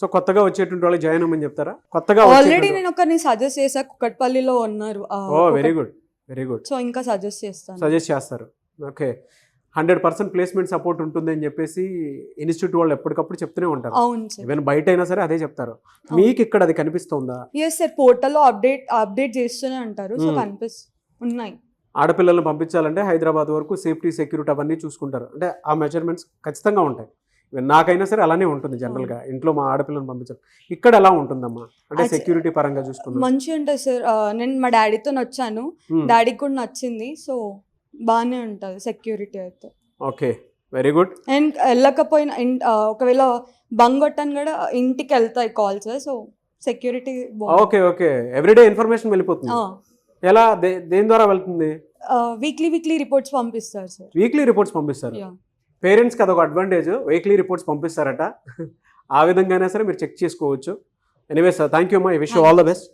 So కొత్తగా వచ్చేటువంటి వాళ్ళు జాయిన్ అవ్వమని చెప్తారా? కొత్తగా ఆల్రెడీ నేను ఒకరిని సజెస్ట్ చేసా, కుక్కట్పల్లిలో ఉన్నారు. Oh very good, very good. So ఇంకా సజెస్ట్ చేస్తాను. సజెస్ట్ చేస్తారు. ఓకే, 100% ప్లేస్మెంట్ సపోర్ట్ ఉంటుంది అని చెప్పేసి ఇన్స్టిట్యూట్ వాళ్ళు ఎప్పటికప్పుడు చెప్తూనే ఉంటారు. అవును సార్. ఈవెన్ బయట అయినా సరే అదే చెప్తారు. మీకు ఇక్కడ అది కనిపిస్తుందా? ఎస్ సార్, పోర్టల్లో అప్డేట్ చేస్తూనే ఉంటారు. సో ఉన్నాయి. ఆడపిల్లల్ని పంపించాలంటే హైదరాబాద్ వరకు సేఫ్టీ, సెక్యూరిటీ అవన్నీ చూసుకుంటారు. అంటే ఆ మెజర్మెంట్స్ ఖచ్చితంగా ఉంటాయి. నాకైనా సరే అలానే ఉంటుంది జనరల్గా. ఇంట్లో మా ఆడపిల్లని పంపించాలి. ఇక్కడ ఎలా ఉంటుందమ్మా? అంటే సెక్యూరిటీ పరంగా చూసుకుంటాం. మంచిగా ఉంటుంది సార్. నేను మా డాడీతో వచ్చాను, డాడీకి కూడా నచ్చింది. సో బాగానే ఉంటుంది సెక్యూరిటీ అయితే. Okay, very good. అండ్ వెళ్ళకపోయినా ఒకవేళ బంగ్ కొట్టాను కూడా ఇంటికి వెళ్తాయి calls. So security okay okay, everyday information వెళ్ళిపోతుంది. ఎలా, దేని ద్వారా వెళ్తుంది? వీక్లీ రిపోర్ట్స్ పంపిస్తారు సార్. వీక్లీ రిపోర్ట్స్ పంపిస్తారు. పేరెంట్స్కి అదొక అడ్వాంటేజ్, వీక్లీ రిపోర్ట్స్ పంపిస్తారట. ఆ విధంగానే సరే మీరు చెక్ చేసుకోవచ్చు. ఎనీవేస్ థ్యాంక్ యూ అమ్మా, I wish you all the best.